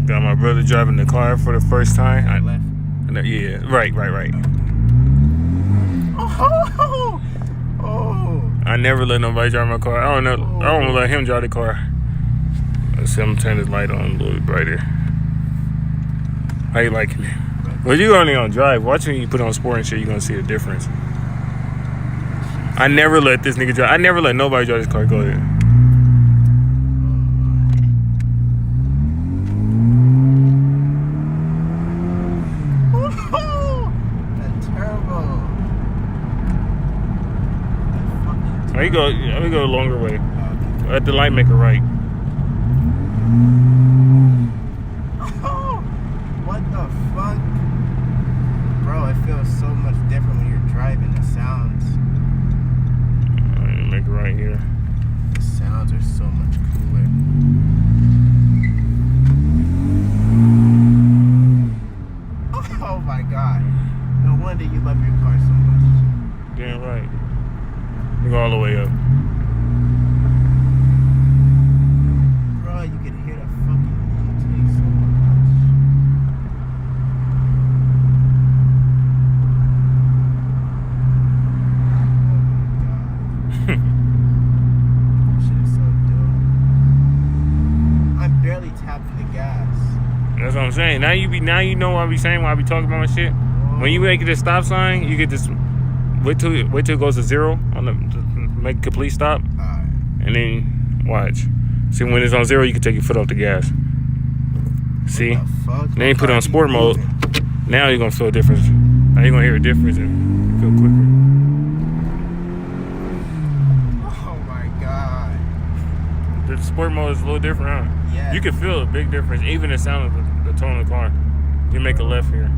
Got my brother driving the car for the first time. Left. Yeah, right. Oh. I never let nobody drive my car. I don't know. I don't let him drive the car. Let's see, I'm gonna turn this light on a little bit brighter. How you liking it? Well, you only on drive. Watch when you put on sport and shit, you're gonna see a difference. I never let this nigga drive. I never let nobody drive this car. Go ahead. Let me go a longer way. Let the light make a right. Oh, what the fuck? Bro, it feels so much different when you're driving. The sounds. Alright, make it right here. The sounds are so much cooler. Oh my god. No wonder you love your car so much. Damn right. We go all the way up. Bro, you can hear the fucking intake so much. Oh my god. Shit is so dope. I'm barely tapping the gas. That's what I'm saying. Now you know what I be saying when I be talking about my shit. When you make it a stop sign, you get this. Wait till it goes to zero on the make a complete stop, and then watch. See, when it's on zero, you can take your foot off the gas. See, then you put it on sport mode. Now you're gonna feel a difference. Now you're gonna hear a difference and feel quicker. Oh my god. The sport mode is a little different, huh? Yeah. You can feel a big difference, even the sound of the tone of the car. You make a left here.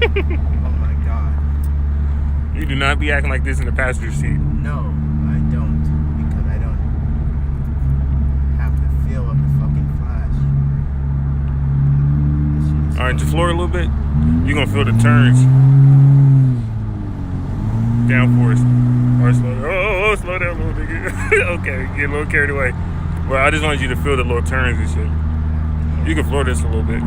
Oh my god. You do not be acting like this in the passenger seat. No, I don't. Because I don't have the feel of the fucking flash. Alright, to floor a little bit, you're gonna feel the turns. Downforce. Or slow. Slow down a little bit. Okay, get a little carried away. Well, I just wanted you to feel the little turns and shit. You can floor this a little bit.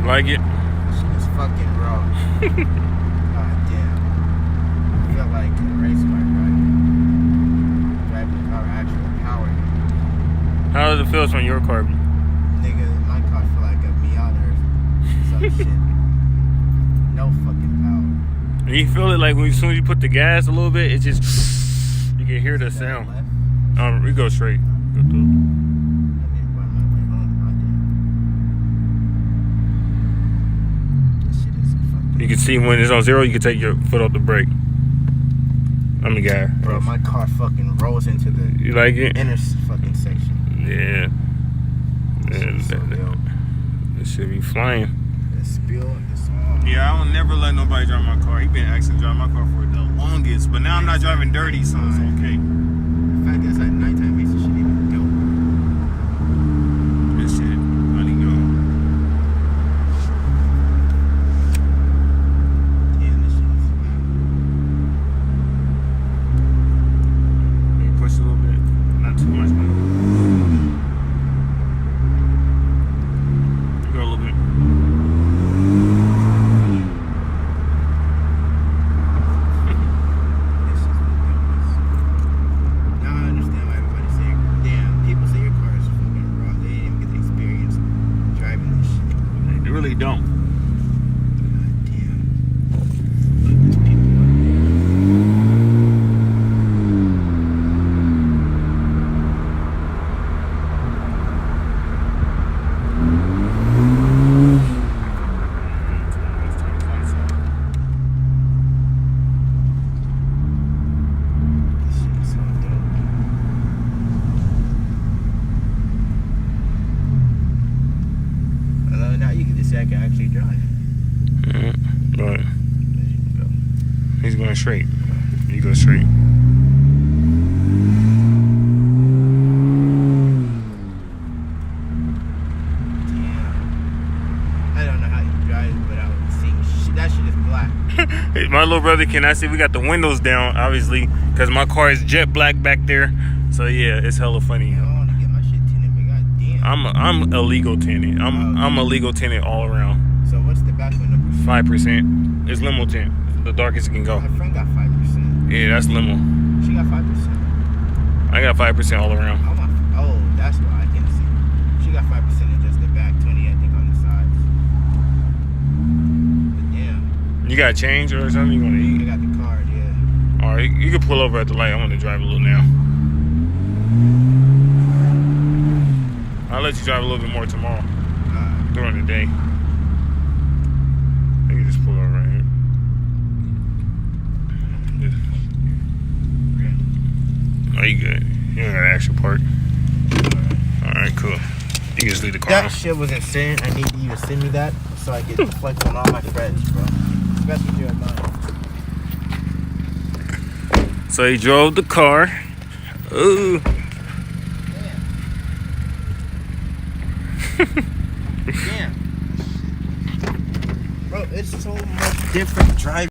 Like it? It's fucking raw. God damn. I feel like a race car driving the car actual power. How does it feel from your car? Nigga, my car feel like a Miata or some shit. No fucking power. You feel it like as soon as you put the gas a little bit, it just you can hear the sound. We go straight. Go through. You can see when it's on zero, you can take your foot off the brake. I'm the guy. Bro, my car fucking rolls into the you like it? Inner fucking section. Yeah. This should be flying. The spill and the song. Yeah, I will never let nobody drive my car. He been asking to drive my car for the longest, but now I'm not driving dirty, so it's okay. The fact that it's at nighttime makes this shit even dope. This shit, I need to go. A little bit, not too much, but go a little bit. Now I understand why everybody's saying, damn, people say your car is fucking raw. They didn't even get the experience driving this shit. They really don't. God damn. Look, there's people. Now you can just say I can actually drive. He's going straight. You go straight. I don't know how you drive without seeing that shit is black. My little brother cannot see. We got the windows down, obviously, because my car is jet black back there. So yeah, it's hella funny. I want to get my shit tinted, but goddamn. I'm illegal tinted. I'm illegal tinted all around. So what's the back window percent? 5%. It's limo tint. The darkest it can go. My friend got 5%. Yeah, that's limo. She got 5%. I got 5% all around. Oh, that's why I can see. She got 5% in just the back, 20 I think on the sides. But damn. You got change or something you want to I eat? got the card, yeah. All right, you can pull over at the light. I want to drive a little now. I'll let you drive a little bit more tomorrow during the day. You can just pull over right here. Oh, you good. You don't got to actually park. Alright, cool. You can just leave the car That on. shit was insane. I need you to send me that so I can flex on all my friends, bro. Especially you and mine. So he drove the car. Ooh. Damn. Bro, it's so much different driving.